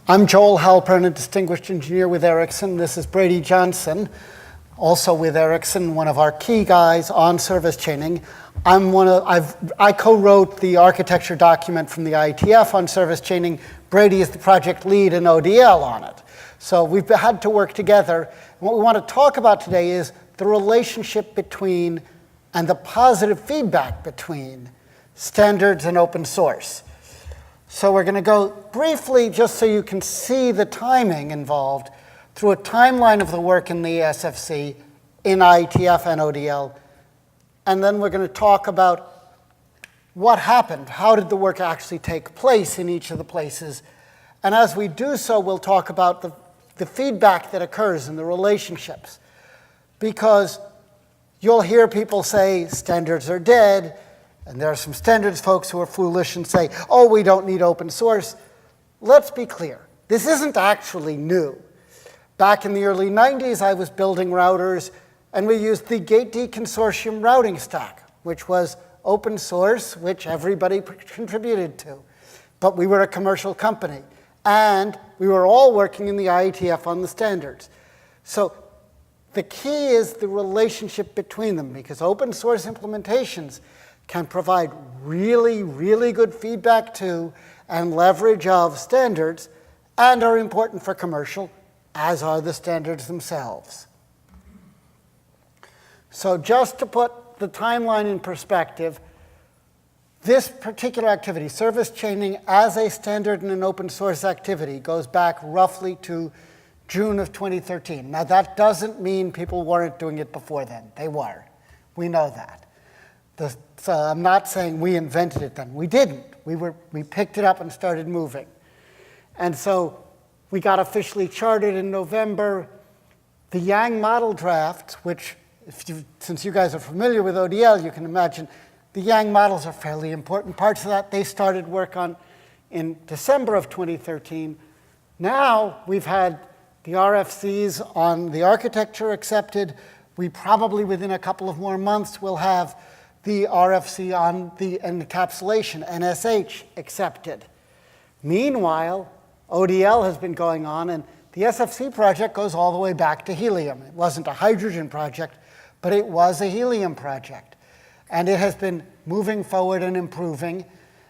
I'm Joel Halpern, a distinguished engineer with Ericsson. This is Brady Johnson, also with Ericsson, one of our key guys on service chaining. I co-wrote the architecture document from the IETF on service chaining. Brady is the project lead in ODL on it. So we've had to work together. And what we want to talk about today is the relationship between and the positive feedback between standards and open source. So we're going to go briefly, just so you can see the timing involved, through a timeline of the work in the SFC, in IETF and ODL. And then we're going to talk about what happened. How did the work actually take place in each of the places? And as we do so, we'll talk about the feedback that occurs in the relationships. Because you'll hear people say standards are dead, and there are some standards folks who are foolish and say, oh, we don't need open source. Let's be clear. This isn't actually new. Back in the early 90s, I was building routers, and we used the GateD consortium routing stack, which was open source, which everybody contributed to. But we were a commercial company, and we were all working in the IETF on the standards. So the key is the relationship between them, because open source implementations can provide really, really good feedback to and leverage of standards and are important for commercial, as are the standards themselves. So just to put the timeline in perspective, this particular activity, service chaining as a standard and an open source activity, goes back roughly to June of 2013. Now that doesn't mean people weren't doing it before then. They were. We know that. So I'm not saying we invented it then. We didn't. We picked it up and started moving. And so we got officially chartered in November. The Yang model draft, which, since you guys are familiar with ODL, you can imagine the Yang models are fairly important parts of that. They started work on in December of 2013. Now we've had the RFCs on the architecture accepted. We probably, within a couple of more months, will have the RFC on the encapsulation, NSH, accepted. Meanwhile, ODL has been going on, and the SFC project goes all the way back to helium. It wasn't a hydrogen project, but it was a helium project. And it has been moving forward and improving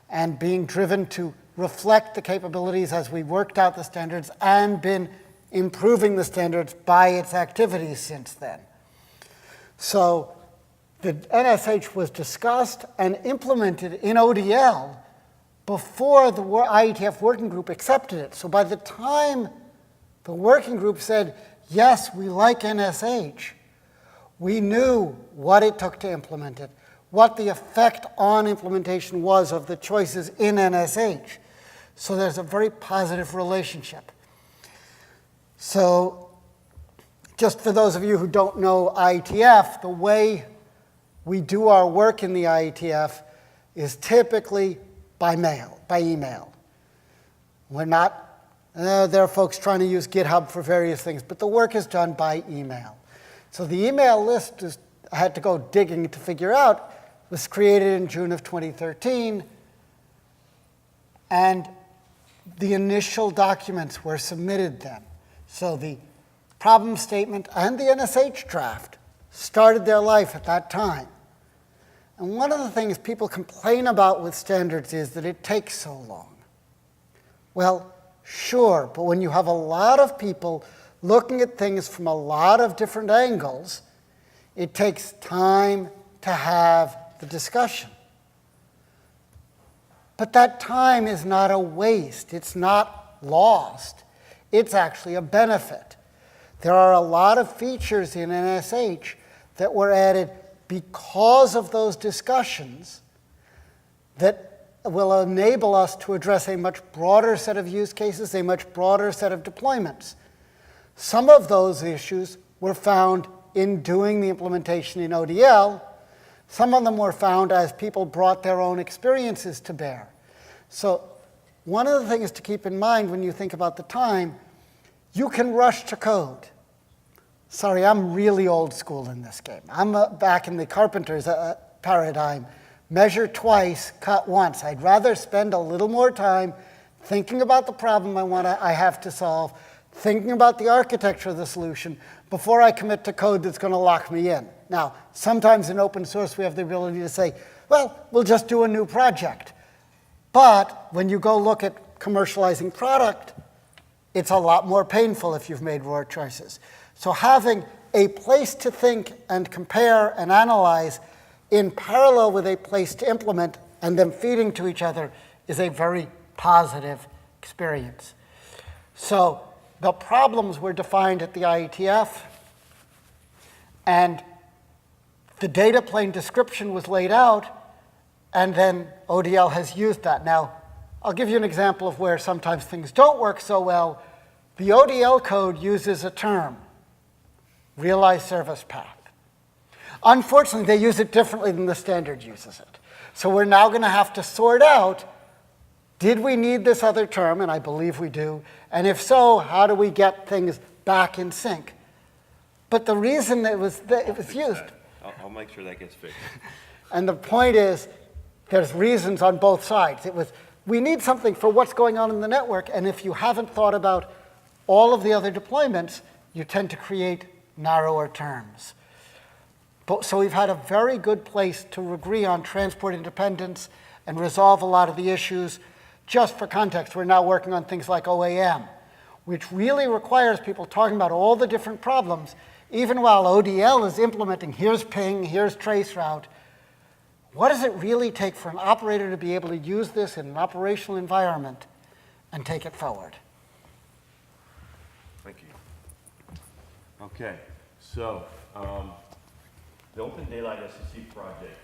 and being driven to reflect the capabilities as we worked out the standards and been improving the standards by its activities since then. So the NSH was discussed and implemented in ODL before the IETF working group accepted it. So by the time the working group said, yes, we like NSH, we knew what it took to implement it, what the effect on implementation was of the choices in NSH. So there's a very positive relationship. So just for those of you who don't know IETF, the way we do our work in the IETF is typically by mail, by email. We're not, there are folks trying to use GitHub for various things, but the work is done by email. So the email list I had to go digging to figure out, was created in June of 2013, and the initial documents were submitted then. So the problem statement and the NSH draft started their life at that time. And one of the things people complain about with standards is that it takes so long. Well, sure, but when you have a lot of people looking at things from a lot of different angles, it takes time to have the discussion. But that time is not a waste. It's not lost. It's actually a benefit. There are a lot of features in NSH that were added because of those discussions that will enable us to address a much broader set of use cases, a much broader set of deployments. Some of those issues were found in doing the implementation in ODL. Some of them were found as people brought their own experiences to bear. So one of the things to keep in mind when you think about the time, you can rush to code. Sorry, I'm really old school in this game. I'm back in the carpenter's paradigm. Measure twice, cut once. I'd rather spend a little more time thinking about the problem I have to solve, thinking about the architecture of the solution before I commit to code that's going to lock me in. Now, sometimes in open source, we have the ability to say, well, we'll just do a new project. But when you go look at commercializing product, it's a lot more painful if you've made raw choices. So having a place to think and compare and analyze in parallel with a place to implement and them feeding to each other is a very positive experience. So the problems were defined at the IETF, and the data plane description was laid out, and then ODL has used that. Now, I'll give you an example of where sometimes things don't work so well. The ODL code uses a term, realized service path. Unfortunately, they use it differently than the standard uses it. So we're now going to have to sort out, did we need this other term? And I believe we do. And if so, how do we get things back in sync? But the reason it was used. I'll make sure that gets fixed. And the point is, there's reasons on both sides. It was, we need something for what's going on in the network, and if you haven't thought about all of the other deployments, you tend to create narrower terms. So we've had a very good place to agree on transport independence and resolve a lot of the issues. Just for context, we're now working on things like OAM, which really requires people talking about all the different problems, even while ODL is implementing, here's ping, here's traceroute. What does it really take for an operator to be able to use this in an operational environment and take it forward? Thank you. Okay, so the Open Daylight SSC project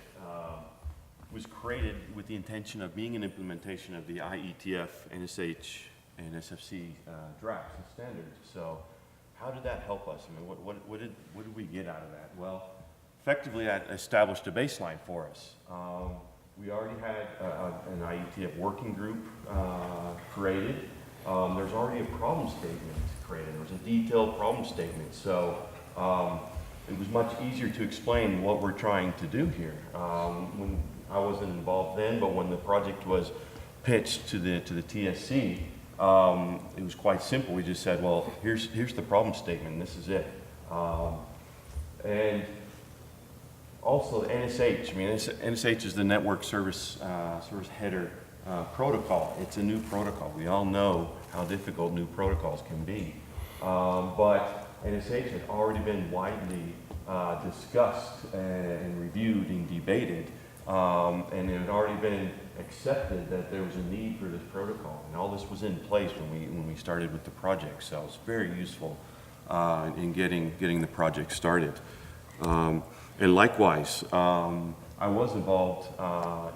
was created with the intention of being an implementation of the IETF, NSH, and SFC drafts and standards. So how did that help us? I mean, what did we get out of that? Well, effectively, that established a baseline for us. We already had an IETF working group created. There's already a problem statement created. There was a detailed problem statement. So it was much easier to explain what we're trying to do here. When I wasn't involved then, but when the project was pitched to the TSC, it was quite simple. We just said, well, here's the problem statement, and this is it. And also NSH, I mean, NSH is the network service header protocol. It's a new protocol. We all know how difficult new protocols can be. But NSH had already been widely discussed and reviewed and debated, and it had already been accepted that there was a need for this protocol. And all this was in place when we started with the project, so it's very useful in getting the project started. And likewise, I was involved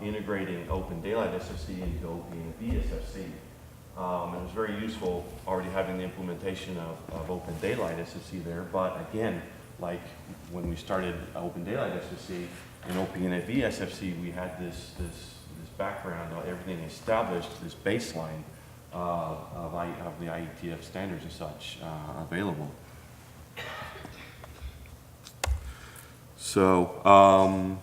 integrating Open Daylight SFC into OpenFlow SFC. It was very useful already having the implementation of Open Daylight SFC there, but again, like when we started Open Daylight SFC and OpenFlow SFC, we had this background, everything established, this baseline of the IETF standards and such available. So,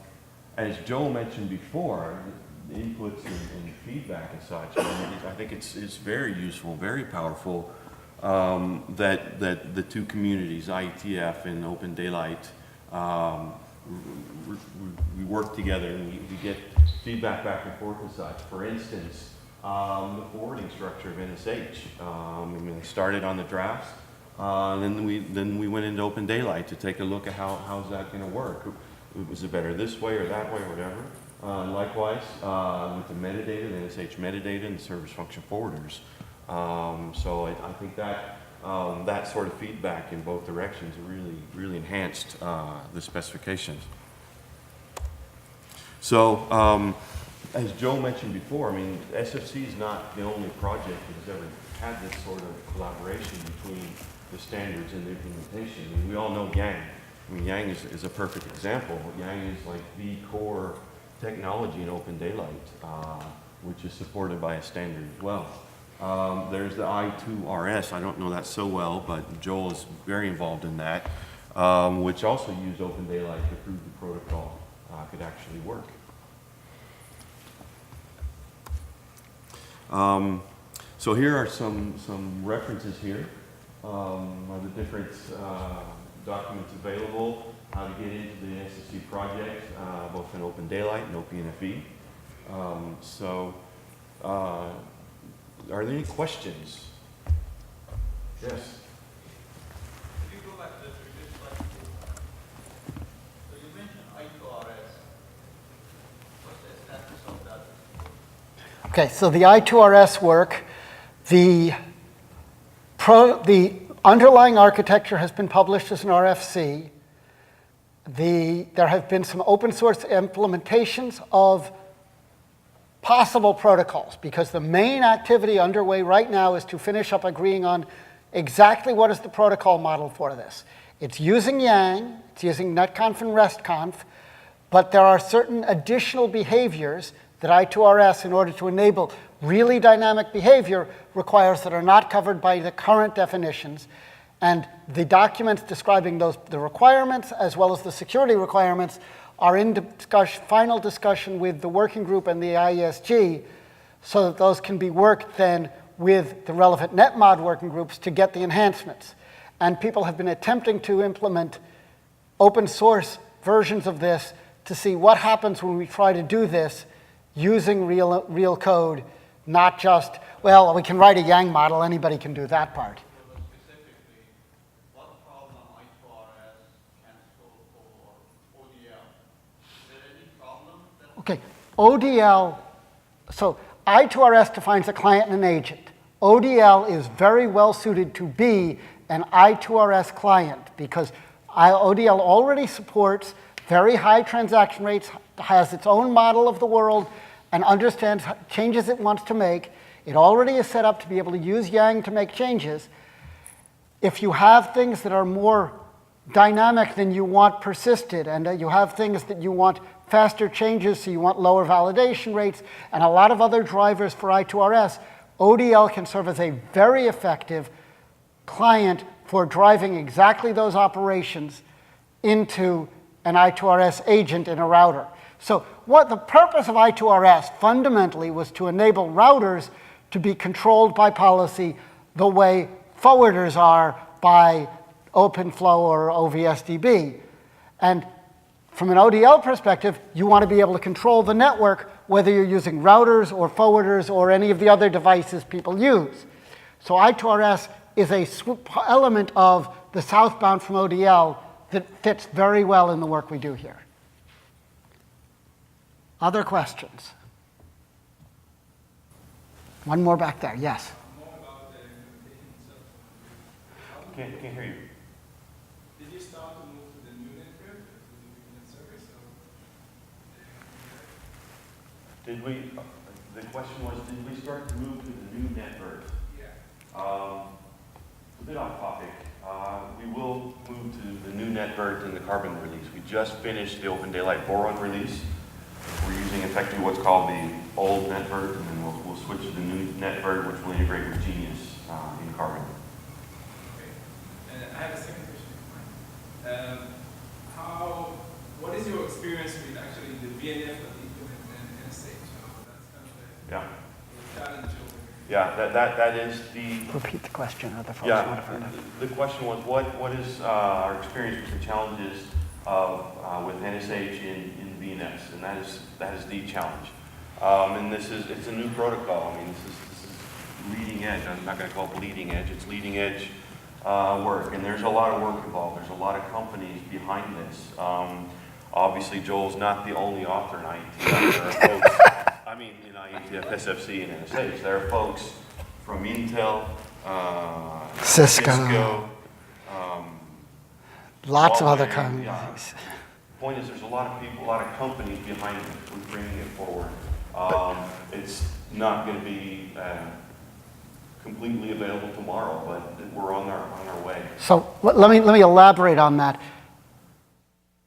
as Joel mentioned before, the inputs and feedback and such, I think it's very useful, very powerful that the two communities, IETF and Open Daylight, we work together and we get feedback back and forth and such. For instance, the forwarding structure of NSH. I mean, it started on the drafts. Then we went into Open Daylight to take a look at how's that going to work. Was it better this way or that way or whatever? Likewise, with the metadata, the NSH metadata, and the service function forwarders. So I think that that sort of feedback in both directions really enhanced the specifications. So as Joe mentioned before, I mean, SFC is not the only project that has ever had this sort of collaboration between the standards and the implementation. I mean, we all know Yang. I mean, Yang is a perfect example. Yang is like the core technology in Open Daylight, which is supported by a standard as well. There's the I2RS. I don't know that so well, but Joel is very involved in that, which also used Open Daylight to prove the protocol could actually work. So here are some references here of the different documents available, how to get into the SSC project, both in Open Daylight and OPNFV. Are there any questions? Yes. If you go back to the previous slide, so you mentioned I2RS. What's the status of that? Okay, so the I2RS work, the underlying architecture has been published as an RFC. There have been some open source implementations of possible protocols, because the main activity underway right now is to finish up agreeing on exactly what is the protocol model for this. It's using Yang, it's using netconf and restconf, but there are certain additional behaviors that I2RS, in order to enable really dynamic behavior, requires that are not covered by the current definitions. And the documents describing the requirements, as well as the security requirements, are in final discussion with the working group and the IESG, so that those can be worked then with the relevant NetMod working groups to get the enhancements. And people have been attempting to implement open source versions of this to see what happens when we try to do this using real code, not just, well, we can write a Yang model, anybody can do that part. Specifically, what problem I2RS can solve for ODL? Is there any problem that Okay, ODL, so I2RS defines a client and an agent. ODL is very well suited to be an I2RS client, because ODL already supports very high transaction rates, has its own model of the world, and understands changes it wants to make. It already is set up to be able to use Yang to make changes. If you have things that are more dynamic than you want persisted, and you have things that you want faster changes, so you want lower validation rates, and a lot of other drivers for I2RS, ODL can serve as a very effective client for driving exactly those operations into an I2RS agent in a router. So what the purpose of I2RS fundamentally was to enable routers to be controlled by policy the way forwarders are by OpenFlow or OVSDB. And from an ODL perspective, you want to be able to control the network, whether you're using routers or forwarders or any of the other devices people use. So I2RS is a element of the southbound from ODL that fits very well in the work we do here. Other questions? One more back there, yes. more about the implementation itself? Can't hear you. Did you start to move to the new Netvirt, to the VPN service? Did we, the question was, did we start to move to the new Netvirt? Yeah. A bit off topic. We will move to the new Netvirt in the Carbon release. We just finished the Open Daylight Boron release. We're using effectively what's called the old Netvirt, and then we'll switch to the new Netvirt, which will integrate with Genius in Carbon. Okay. And I have a second question. What is your experience with actually the VNF that implement NSH? That's kind of the challenge over here. Yeah, that is the... Repeat the question. Other folks Yeah, want to find out. the question was, what is our experience with the challenges of with NSH in VNFs, and that is the challenge. And it's a new protocol. I mean, this is leading edge. I'm not going to call it bleeding edge. It's leading edge work, and there's a lot of work involved. There's a lot of companies behind this. Obviously, Joel's not the only author in IETF. There are folks, I mean, in IETF, SFC, and NSH. There are folks from Intel, Cisco. Lots of other Huawei, companies. yeah. The point is, there's a lot of people, a lot of companies behind it who are bringing it forward. It's not going to be completely available tomorrow, but we're on our way. So let me elaborate on that.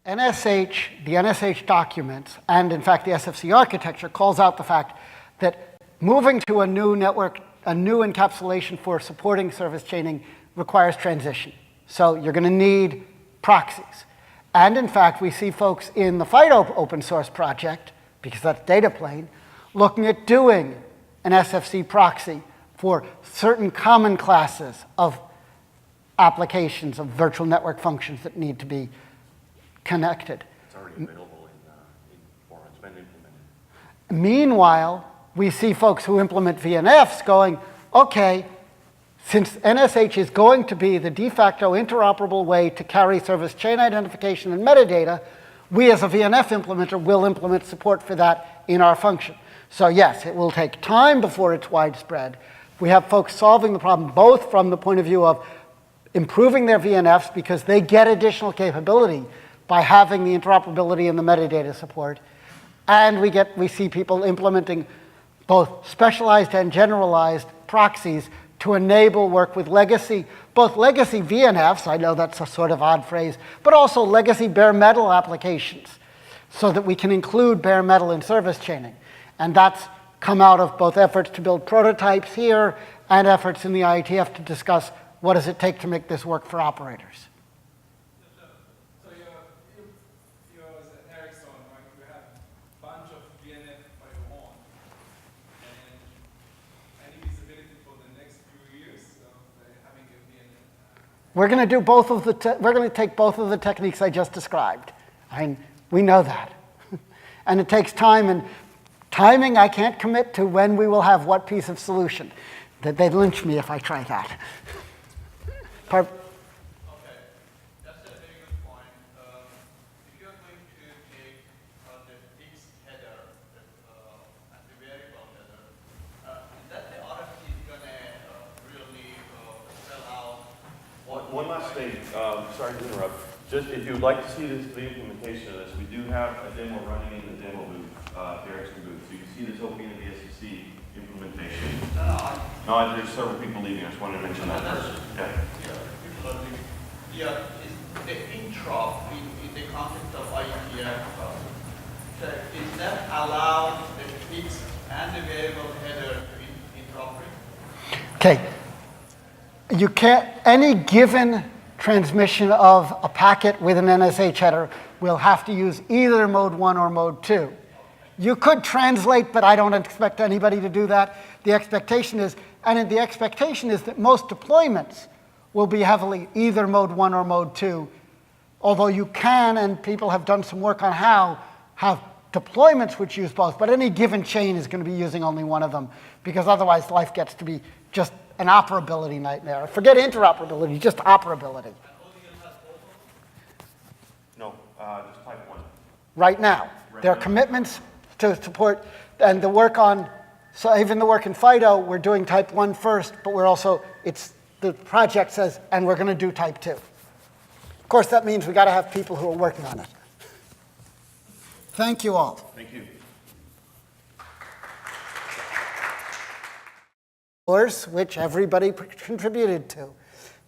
NSH, the NSH documents, and in fact the SFC architecture calls out the fact that moving to a new network, a new encapsulation for supporting service chaining requires transition. So you're going to need proxies. And in fact, we see folks in the FIDO open source project, because that's data plane, looking at doing an SFC proxy for certain common classes of applications of virtual network functions that need to be connected. It's already available or it's been implemented. Meanwhile, we see folks who implement VNFs going, okay, since NSH is going to be the de facto interoperable way to carry service chain identification and metadata, we as a VNF implementer will implement support for that in our function. So yes, it will take time before it's widespread. We have folks solving the problem both from the point of view of improving their VNFs because they get additional capability by having the interoperability and the metadata support, and we see people implementing both specialized and generalized proxies to enable work with legacy, both legacy VNFs, I know that's a sort of odd phrase, but also legacy bare metal applications so that we can include bare metal in service chaining. And that's come out of both efforts to build prototypes here and efforts in the IETF to discuss what does it take to make this work for operators. So you're as an Ericsson, right? You have a bunch of VNF by your own. And any visibility for the next few years of having a VNF? We're going to do both of we're going to take both of the techniques I just described. We know that. And it takes time, and timing I can't commit to when we will have what piece of solution. That they'd lynch me if I try that. Okay, that's a very good point. If you're going to take the fixed header and the variable header, is that the RFC is going to really spell out? One last thing, sorry to interrupt. Just if you would like to see the implementation of this, we do have a demo running in the demo booth, the Ericsson booth. So you can see this opening of the SEC implementation. No, there's several people leaving. I just wanted to mention that first. Yeah. Yeah, is the intro in the context of IETF, is that allowed the fixed and the variable header to interoperate? Okay. You can't, any given transmission of a packet with an NSH header will have to use either mode 1 or mode 2. You could translate, but I don't expect anybody to do that. The expectation is that most deployments will be heavily either mode 1 or mode 2, although you can, and people have done some work on how, have deployments which use both, but any given chain is going to be using only one of them, because otherwise life gets to be just an operability nightmare. Forget interoperability, just operability. No, just type 1. Right now. There are commitments to support, and the work on, so even the work in FIDO, we're doing type 1 first, but we're also, the project says, and we're going to do type 2. Of course, that means we've got to have people who are working on it. Thank you all. Thank you. Which everybody contributed to.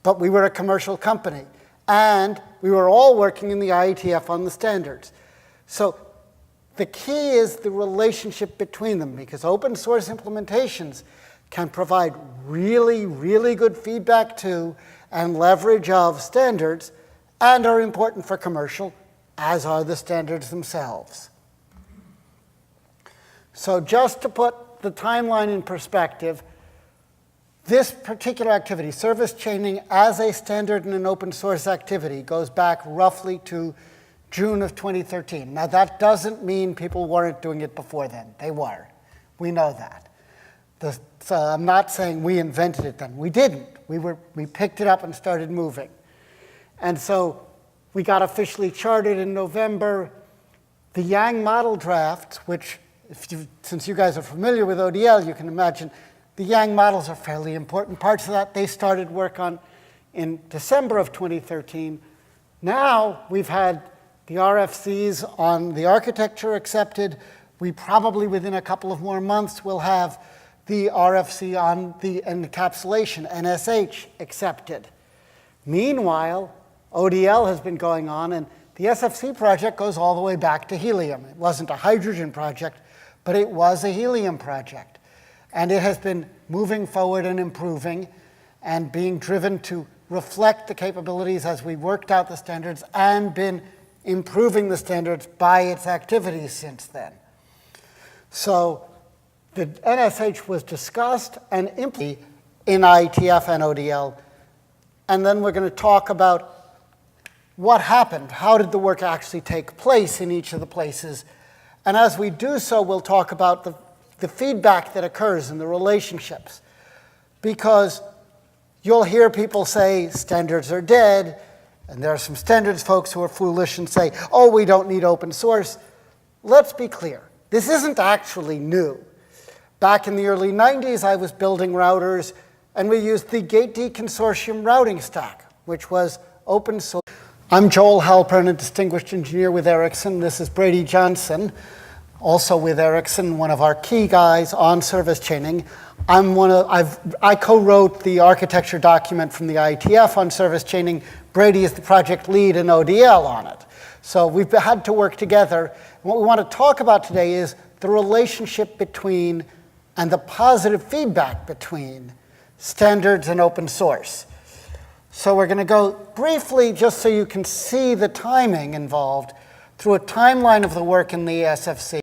But we were a commercial company, and we were all working in the IETF on the standards. So the key is the relationship between them, because open source implementations can provide really, really good feedback to and leverage of standards, and are important for commercial, as are the standards themselves. So just to put the timeline in perspective, this particular activity, service chaining as a standard in an open source activity, goes back roughly to June of 2013. Now that doesn't mean people weren't doing it before then. They were. We know that. So I'm not saying we invented it then. We didn't. We picked it up and started moving. And so we got officially chartered in November. The Yang model drafts, which, since you guys are familiar with ODL, you can imagine the Yang models are fairly important parts of that. They started work on in December of 2013. Now we've had the RFCs on the architecture accepted. We probably, within a couple of more months, will have the RFC on the encapsulation, NSH, accepted. Meanwhile, ODL has been going on, and the SFC project goes all the way back to helium. It wasn't a hydrogen project, but it was a helium project. And it has been moving forward and improving and being driven to reflect the capabilities as we worked out the standards and been improving the standards by its activities since then. So the NSH was discussed and implemented in IETF and ODL. And then we're going to talk about what happened. How did the work actually take place in each of the places? And as we do so, we'll talk about the feedback that occurs in the relationships. Because you'll hear people say standards are dead, and there are some standards folks who are foolish and say, oh, we don't need open source. Let's be clear. This isn't actually new. Back in the early 90s, I was building routers, and we used the GateD Consortium routing stack, which was open source. I'm Joel Halpern, a distinguished engineer with Ericsson. This is Brady Johnson, also with Ericsson, one of our key guys on service chaining. I co-wrote the architecture document from the IETF on service chaining. Brady is the project lead in ODL on it. So we've had to work together. What we want to talk about today is the relationship between and the positive feedback between standards and open source. So we're going to go briefly, just so you can see the timing involved, through a timeline of the work in the SFC.